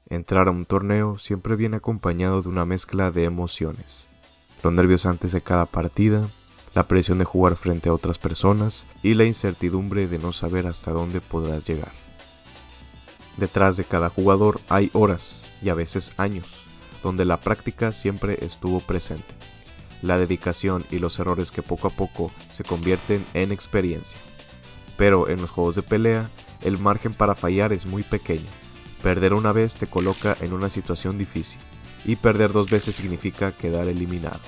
Entrar a un torneo siempre viene acompañado de una mezcla de emociones. Los nervios antes de cada partida, la presión de jugar frente a otras personas y la incertidumbre de no saber hasta dónde podrás llegar. Detrás de cada jugador hay horas y a veces años, donde la práctica siempre estuvo presente. La dedicación y los errores que poco a poco se convierten en experiencia. Pero en los juegos de pelea, el margen para fallar es muy pequeño. Perder una vez te coloca en una situación difícil, y perder 2 veces significa quedar eliminado.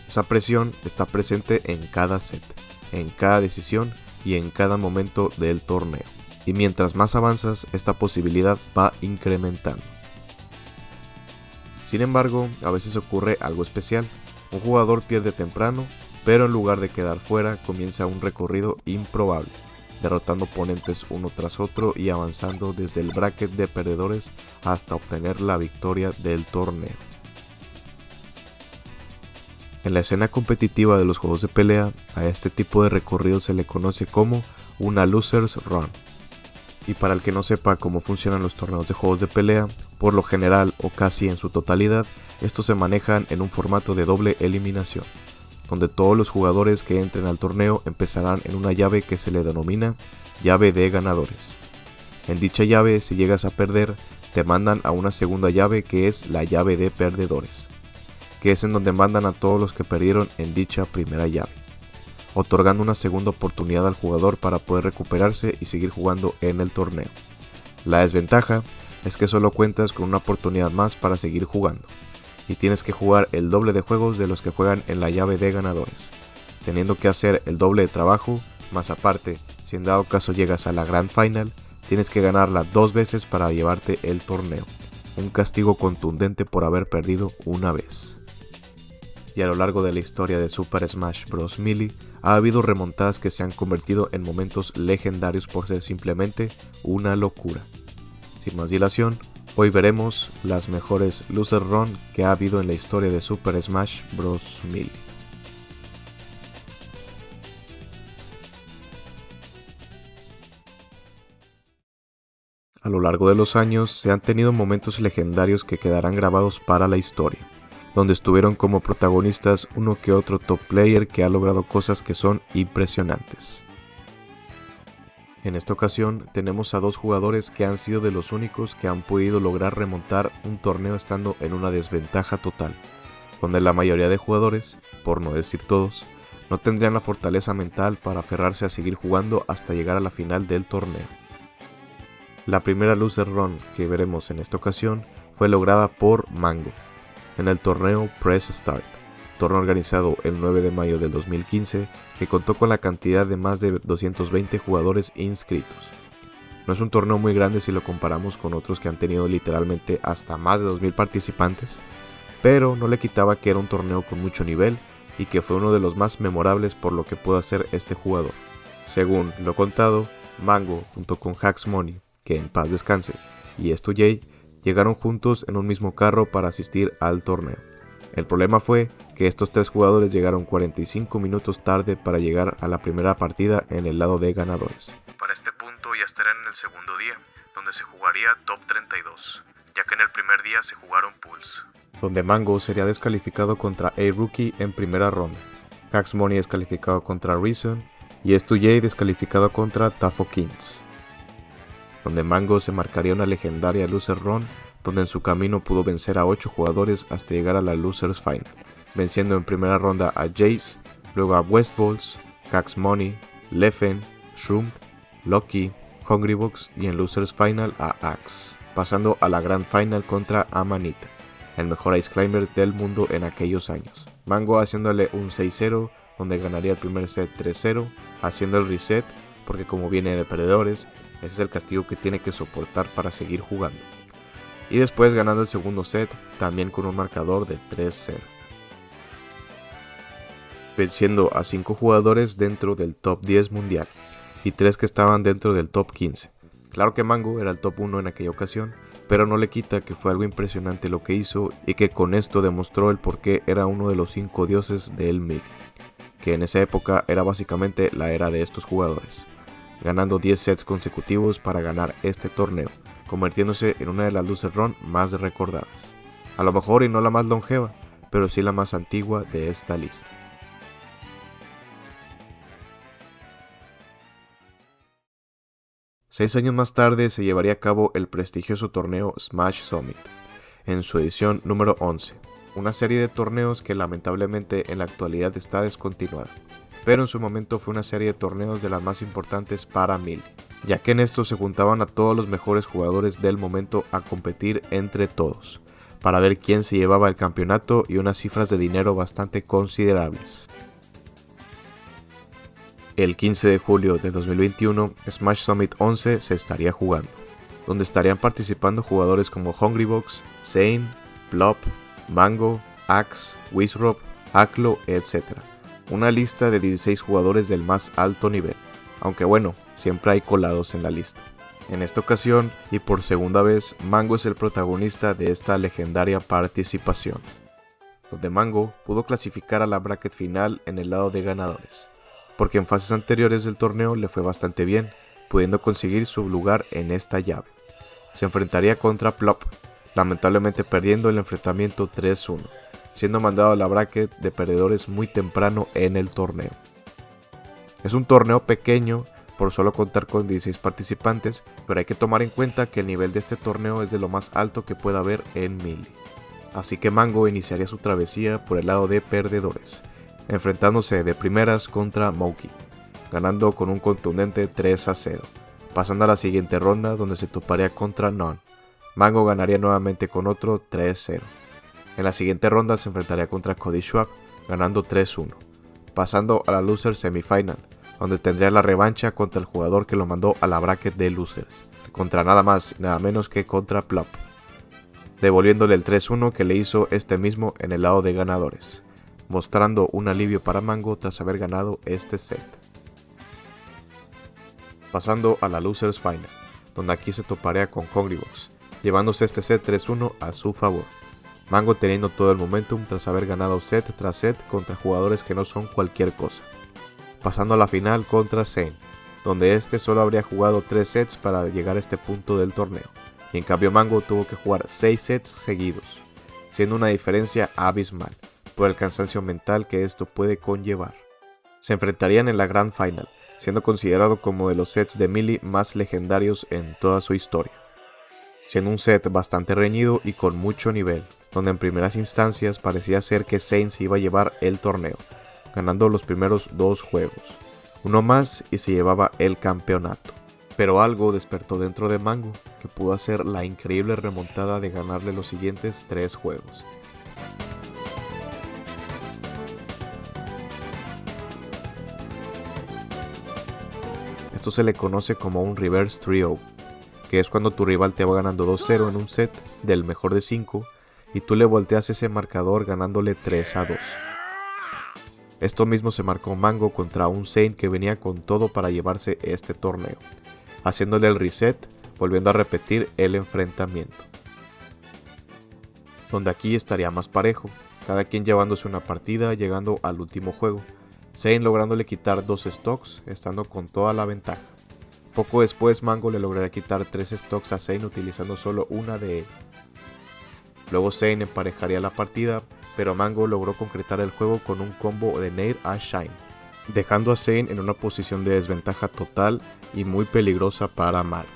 Esa presión está presente en cada set, en cada decisión y en cada momento del torneo. Y mientras más avanzas, esta posibilidad va incrementando. Sin embargo, a veces ocurre algo especial. Un jugador pierde temprano, pero en lugar de quedar fuera, comienza un recorrido improbable, derrotando oponentes uno tras otro y avanzando desde el bracket de perdedores hasta obtener la victoria del torneo. En la escena competitiva de los juegos de pelea, a este tipo de recorrido se le conoce como una Loser's Run. Y para el que no sepa cómo funcionan los torneos de juegos de pelea, por lo general o casi en su totalidad, estos se manejan en un formato de doble eliminación, donde todos los jugadores que entren al torneo empezarán en una llave que se le denomina llave de ganadores. En dicha llave, si llegas a perder, te mandan a una segunda llave que es la llave de perdedores, que es en donde mandan a todos los que perdieron en dicha primera llave, otorgando una segunda oportunidad al jugador para poder recuperarse y seguir jugando en el torneo. La desventaja es que solo cuentas con una oportunidad más para seguir jugando, y tienes que jugar el doble de juegos de los que juegan en la llave de ganadores, teniendo que hacer el doble de trabajo, más aparte, si en dado caso llegas a la Grand Final, tienes que ganarla 2 veces para llevarte el torneo, un castigo contundente por haber perdido una vez. Y a lo largo de la historia de Super Smash Bros. Melee, ha habido remontadas que se han convertido en momentos legendarios por ser simplemente una locura. Sin más dilación, hoy veremos las mejores Loser Run que ha habido en la historia de Super Smash Bros. Melee. A lo largo de los años se han tenido momentos legendarios que quedarán grabados para la historia, donde estuvieron como protagonistas uno que otro top player que ha logrado cosas que son impresionantes. En esta ocasión tenemos a 2 jugadores que han sido de los únicos que han podido lograr remontar un torneo estando en una desventaja total, donde la mayoría de jugadores, por no decir todos, no tendrían la fortaleza mental para aferrarse a seguir jugando hasta llegar a la final del torneo. La primera Loser Run que veremos en esta ocasión fue lograda por Mango, en el torneo Press Start, torneo organizado el 9 de mayo del 2015 que contó con la cantidad de más de 220 jugadores inscritos. No es un torneo muy grande si lo comparamos con otros que han tenido literalmente hasta más de 2000 participantes, pero no le quitaba que era un torneo con mucho nivel y que fue uno de los más memorables por lo que pudo hacer este jugador. Según lo contado, Mango junto con Hax Money, que en paz descanse, y Estujay, llegaron juntos en un mismo carro para asistir al torneo. El problema fue que estos 3 jugadores llegaron 45 minutos tarde para llegar a la primera partida en el lado de ganadores. Para este punto ya estarán en el segundo día, donde se jugaría Top 32, ya que en el primer día se jugaron pools, donde Mango sería descalificado contra A-Rookie en primera ronda, Hax Money descalificado contra Reason y Estujay descalificado contra Tafo Kings, donde Mango se marcaría una legendaria Loser Run, donde en su camino pudo vencer a 8 jugadores hasta llegar a la Losers Final, venciendo en primera ronda a Jace, luego a Westballs, Hax Money, Leffen, Shroom, Lucky, Hungrybox y en Losers Final a Axe, pasando a la Grand Final contra Amanita, el mejor Ice Climber del mundo en aquellos años. Mango haciéndole un 6-0, donde ganaría el primer set 3-0, haciendo el reset, porque como viene de perdedores, ese es el castigo que tiene que soportar para seguir jugando. Y después ganando el segundo set, también con un marcador de 3-0. Venciendo a 5 jugadores dentro del top 10 mundial, y 3 que estaban dentro del top 15. Claro que Mango era el top 1 en aquella ocasión, pero no le quita que fue algo impresionante lo que hizo y que con esto demostró el por qué era uno de los 5 dioses del MIG, que en esa época era básicamente la era de estos jugadores, ganando 10 sets consecutivos para ganar este torneo, convirtiéndose en una de las Loser Run más recordadas. A lo mejor y no la más longeva, pero sí la más antigua de esta lista. Seis años más tarde se llevaría a cabo el prestigioso torneo Smash Summit, en su edición número 11, una serie de torneos que lamentablemente en la actualidad está descontinuada, pero en su momento fue una serie de torneos de las más importantes para Melee, ya que en estos se juntaban a todos los mejores jugadores del momento a competir entre todos, para ver quién se llevaba el campeonato y unas cifras de dinero bastante considerables. El 15 de julio de 2021, Smash Summit 11 se estaría jugando, donde estarían participando jugadores como Hungrybox, Zane, Plop, Mango, Axe, Wizrob, Aklo, etc. Una lista de 16 jugadores del más alto nivel, aunque bueno, siempre hay colados en la lista. En esta ocasión, y por segunda vez, Mango es el protagonista de esta legendaria participación, donde Mango pudo clasificar a la bracket final en el lado de ganadores, porque en fases anteriores del torneo le fue bastante bien, pudiendo conseguir su lugar en esta llave. Se enfrentaría contra Plop, lamentablemente perdiendo el enfrentamiento 3-1, siendo mandado a la bracket de perdedores muy temprano en el torneo. Es un torneo pequeño por solo contar con 16 participantes, pero hay que tomar en cuenta que el nivel de este torneo es de lo más alto que pueda haber en Melee. Así que Mango iniciaría su travesía por el lado de perdedores, enfrentándose de primeras contra Mouki, ganando con un contundente 3-0, pasando a la siguiente ronda donde se toparía contra Non. Mango ganaría nuevamente con otro 3-0. En la siguiente ronda se enfrentaría contra Cody Schwab, ganando 3-1, pasando a la Loser Semifinal, donde tendría la revancha contra el jugador que lo mandó a la bracket de Losers, contra nada más y nada menos que contra Plop, devolviéndole el 3-1 que le hizo este mismo en el lado de ganadores, mostrando un alivio para Mango tras haber ganado este set. Pasando a la Losers Final, donde aquí se toparía con Hungrybox, llevándose este set 3-1 a su favor. Mango teniendo todo el momentum tras haber ganado set tras set contra jugadores que no son cualquier cosa. Pasando a la final contra Zane, donde este solo habría jugado 3 sets para llegar a este punto del torneo, y en cambio Mango tuvo que jugar 6 sets seguidos, siendo una diferencia abismal por el cansancio mental que esto puede conllevar. Se enfrentarían en la Grand Final, siendo considerado como de los sets de Melee más legendarios en toda su historia, siendo un set bastante reñido y con mucho nivel, donde en primeras instancias parecía ser que Zane se iba a llevar el torneo, ganando los primeros 2 juegos, uno más y se llevaba el campeonato. Pero algo despertó dentro de Mango, que pudo hacer la increíble remontada de ganarle los siguientes 3 juegos. Esto se le conoce como un Reverse 3-0, que es cuando tu rival te va ganando 2-0 en un set del mejor de 5 y tú le volteas ese marcador ganándole 3-2. Esto mismo se marcó Mango contra un Zane que venía con todo para llevarse este torneo, haciéndole el reset, volviendo a repetir el enfrentamiento, donde aquí estaría más parejo, cada quien llevándose una partida llegando al último juego, Zane lográndole quitar 2 stocks, estando con toda la ventaja. Poco después Mango le lograría quitar 3 stocks a Zane utilizando solo una de él. Luego Zane emparejaría la partida, pero Mango logró concretar el juego con un combo de Nair a Shine, dejando a Zane en una posición de desventaja total y muy peligrosa para Mart,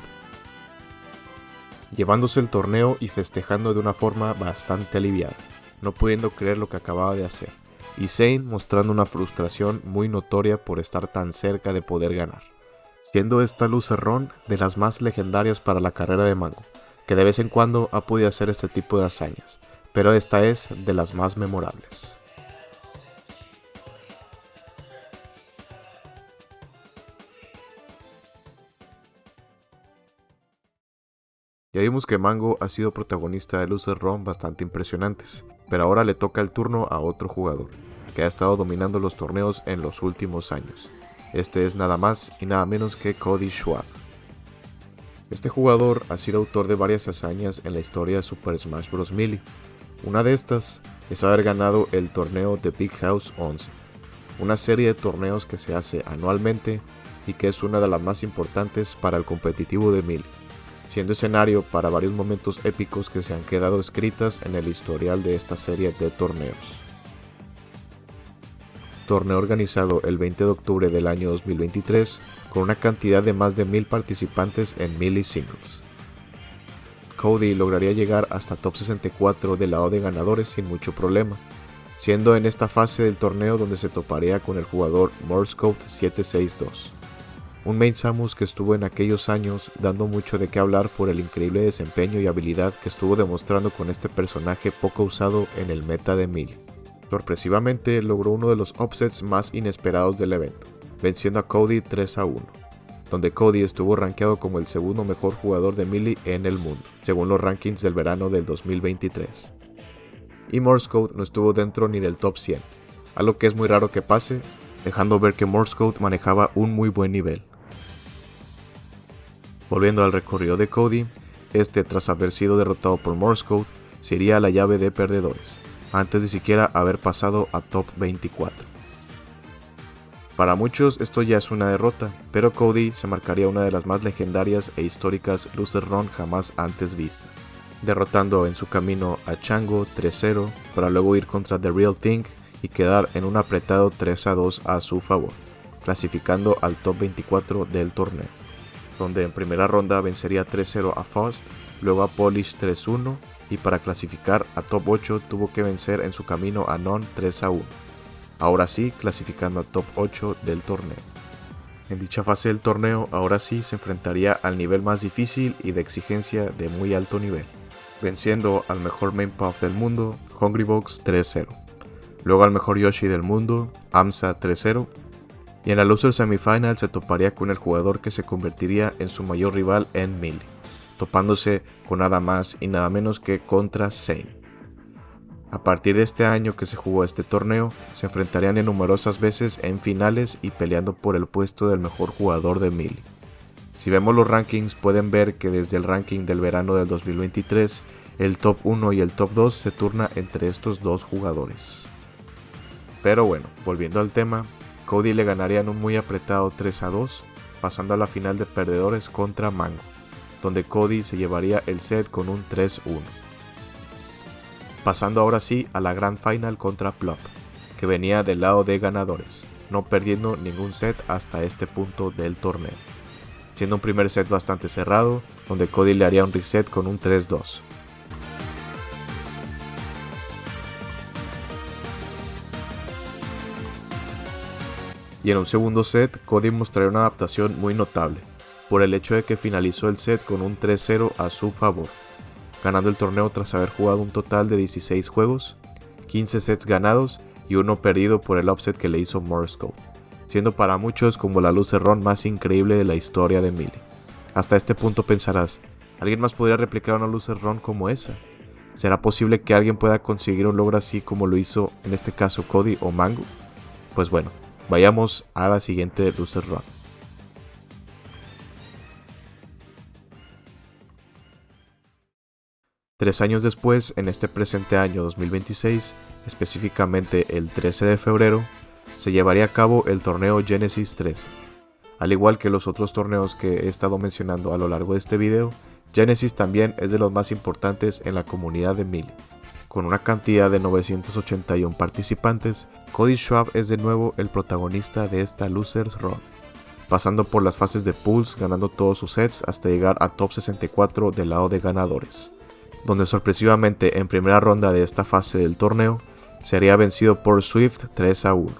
llevándose el torneo y festejando de una forma bastante aliviada, no pudiendo creer lo que acababa de hacer, y Zane mostrando una frustración muy notoria por estar tan cerca de poder ganar, siendo esta Loser Run de las más legendarias para la carrera de Mango, que de vez en cuando ha podido hacer este tipo de hazañas, pero esta es de las más memorables. Ya vimos que Mango ha sido protagonista de Loser Run bastante impresionantes, pero ahora le toca el turno a otro jugador, que ha estado dominando los torneos en los últimos años. Este es nada más y nada menos que Cody Schwab. Este jugador ha sido autor de varias hazañas en la historia de Super Smash Bros. Melee. Una de estas es haber ganado el torneo de Big House 11, una serie de torneos que se hace anualmente y que es una de las más importantes para el competitivo de Melee, siendo escenario para varios momentos épicos que se han quedado escritas en el historial de esta serie de torneos. Torneo organizado el 20 de octubre del año 2023 con una cantidad de más de 1000 participantes en Melee Singles. Cody lograría llegar hasta top 64 del lado de ganadores sin mucho problema, siendo en esta fase del torneo donde se toparía con el jugador Morsecode 762. Un main Samus que estuvo en aquellos años dando mucho de qué hablar por el increíble desempeño y habilidad que estuvo demostrando con este personaje poco usado en el meta de Melee. Sorpresivamente logró uno de los upsets más inesperados del evento, venciendo a Cody 3-1, donde Cody estuvo rankeado como el segundo mejor jugador de Melee en el mundo, según los rankings del verano del 2023. Y Morsecode no estuvo dentro ni del top 100, algo que es muy raro que pase, dejando ver que Morsecode manejaba un muy buen nivel. Volviendo al recorrido de Cody, tras haber sido derrotado por Morsecode, sería la llave de perdedores, antes de siquiera haber pasado a top 24. Para muchos esto ya es una derrota, pero Cody se marcaría una de las más legendarias e históricas loser run jamás antes vista, derrotando en su camino a Chango 3-0 para luego ir contra The Real Thing y quedar en un apretado 3-2 a su favor, clasificando al top 24 del torneo, donde en primera ronda vencería 3-0 a Faust, luego a Polish 3-1 y para clasificar a top 8 tuvo que vencer en su camino a Non 3-1, ahora sí clasificando a top 8 del torneo. En dicha fase del torneo ahora sí se enfrentaría al nivel más difícil y de exigencia de muy alto nivel, venciendo al mejor main puff del mundo, Hungrybox 3-0, luego al mejor Yoshi del mundo, Amsa 3-0, y en la loser semifinal se toparía con el jugador que se convertiría en su mayor rival en Melee, topándose con nada más y nada menos que contra Zain. A partir de este año que se jugó este torneo, se enfrentarían en numerosas veces en finales y peleando por el puesto del mejor jugador de Melee. Si vemos los rankings pueden ver que desde el ranking del verano del 2023, el top 1 y el top 2 se turna entre estos dos jugadores. Pero bueno, volviendo al tema, Cody le ganaría en un muy apretado 3-2, pasando a la final de perdedores contra Mango, donde Cody se llevaría el set con un 3-1. Pasando ahora sí a la Grand Final contra Plop, que venía del lado de ganadores, no perdiendo ningún set hasta este punto del torneo, siendo un primer set bastante cerrado, donde Cody le haría un reset con un 3-2. Y en un segundo set, Cody mostraría una adaptación muy notable, por el hecho de que finalizó el set con un 3-0 a su favor, ganando el torneo tras haber jugado un total de 16 juegos, 15 sets ganados y uno perdido por el upset que le hizo Morsecode, siendo para muchos como la loser run más increíble de la historia de Melee. Hasta este punto pensarás, ¿alguien más podría replicar una loser run como esa? ¿Será posible que alguien pueda conseguir un logro así como lo hizo en este caso Cody o Mango? Pues bueno, vayamos a la siguiente loser run. Tres años después, en este presente año 2026, específicamente el 13 de febrero, se llevaría a cabo el torneo Genesis 13. Al igual que los otros torneos que he estado mencionando a lo largo de este video, Genesis también es de los más importantes en la comunidad de Melee. Con una cantidad de 981 participantes, Cody Schwab es de nuevo el protagonista de esta Losers Run, pasando por las fases de pools, ganando todos sus sets hasta llegar a top 64 del lado de ganadores, donde sorpresivamente en primera ronda de esta fase del torneo sería vencido por Swift 3-1.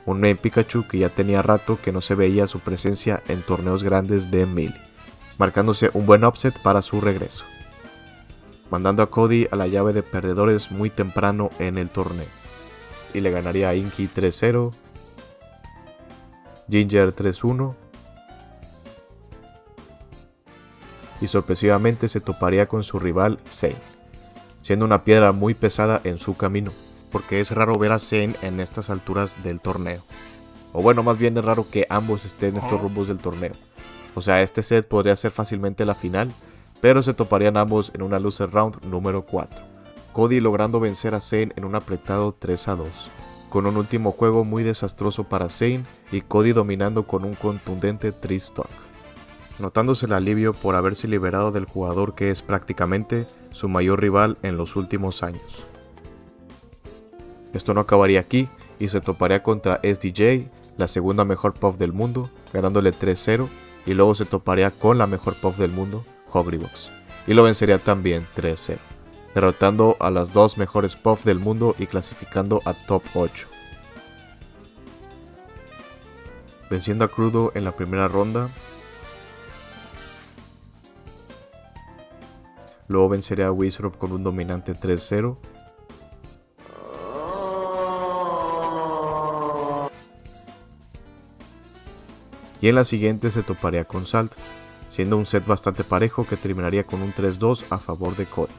Un main Pikachu que ya tenía rato que no se veía su presencia en torneos grandes de Melee, marcándose un buen upset para su regreso, mandando a Cody a la llave de perdedores muy temprano en el torneo, y le ganaría a Inky 3-0, Ginger 3-1, y sorpresivamente se toparía con su rival Zain, siendo una piedra muy pesada en su camino, porque es raro ver a Zain en estas alturas del torneo, o bueno, más bien es raro que ambos estén en estos rumbos del torneo. O sea, este set podría ser fácilmente la final, pero se toparían ambos en una loser round número 4, Cody logrando vencer a Zain en un apretado 3-2. con un último juego muy desastroso para Zayn y Cody dominando con un contundente Trish Talk, notándose el alivio por haberse liberado del jugador que es prácticamente su mayor rival en los últimos años. Esto no acabaría aquí y se toparía contra SDJ, la segunda mejor POF del mundo, ganándole 3-0, y luego se toparía con la mejor POF del mundo, Hungrybox, y lo vencería también 3-0, derrotando a las dos mejores POF del mundo y clasificando a top 8. Venciendo a Crudo en la primera ronda, luego vencería a Wizard con un dominante 3-0, y en la siguiente se toparía con Salt, siendo un set bastante parejo que terminaría con un 3-2 a favor de Cody,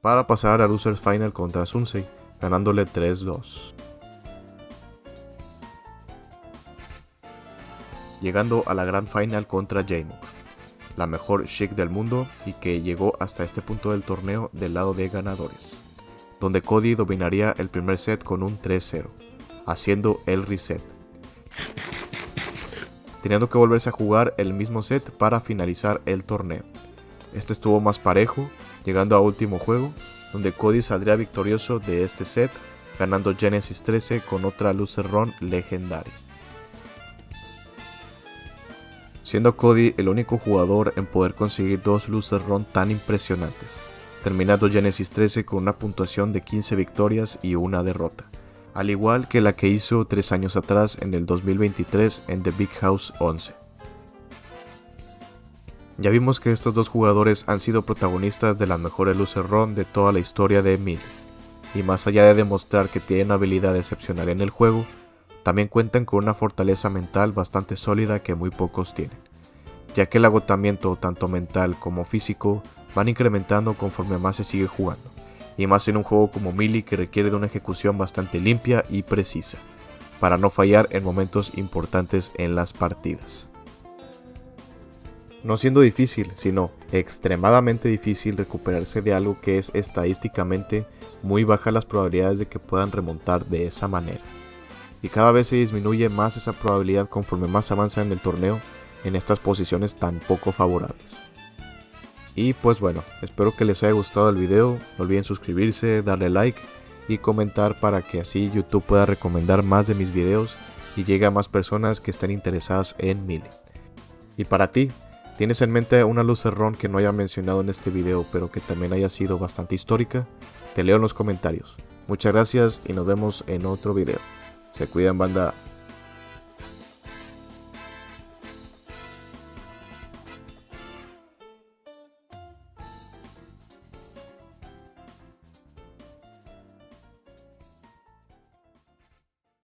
para pasar a Losers Final contra Sunsei, ganándole 3-2. Llegando a la Grand Final contra J-Mook, la mejor Sheik del mundo y que llegó hasta este punto del torneo del lado de ganadores, donde Cody dominaría el primer set con un 3-0, haciendo el reset, teniendo que volverse a jugar el mismo set para finalizar el torneo. Este estuvo más parejo, llegando a último juego, donde Cody saldría victorioso de este set, ganando Genesis 13 con otra loser run legendaria, siendo Cody el único jugador en poder conseguir dos loser run tan impresionantes, terminando Genesis 13 con una puntuación de 15 victorias y una derrota, al igual que la que hizo 3 años atrás en el 2023 en The Big House 11. Ya vimos que estos dos jugadores han sido protagonistas de las mejores loser run de toda la historia de Melee, y más allá de demostrar que tienen una habilidad excepcional en el juego, también cuentan con una fortaleza mental bastante sólida que muy pocos tienen, ya que el agotamiento tanto mental como físico van incrementando conforme más se sigue jugando, y más en un juego como Melee que requiere de una ejecución bastante limpia y precisa, para no fallar en momentos importantes en las partidas. No siendo difícil, sino extremadamente difícil recuperarse de algo que es estadísticamente muy baja las probabilidades de que puedan remontar de esa manera. Y cada vez se disminuye más esa probabilidad conforme más avanzan en el torneo en estas posiciones tan poco favorables. Y pues bueno, espero que les haya gustado el video, no olviden suscribirse, darle like y comentar para que así YouTube pueda recomendar más de mis videos y llegue a más personas que estén interesadas en Melee. Y para ti, ¿tienes en mente una loser run que no haya mencionado en este video pero que también haya sido bastante histórica? Te leo en los comentarios. Muchas gracias y nos vemos en otro video. Se cuidan, banda.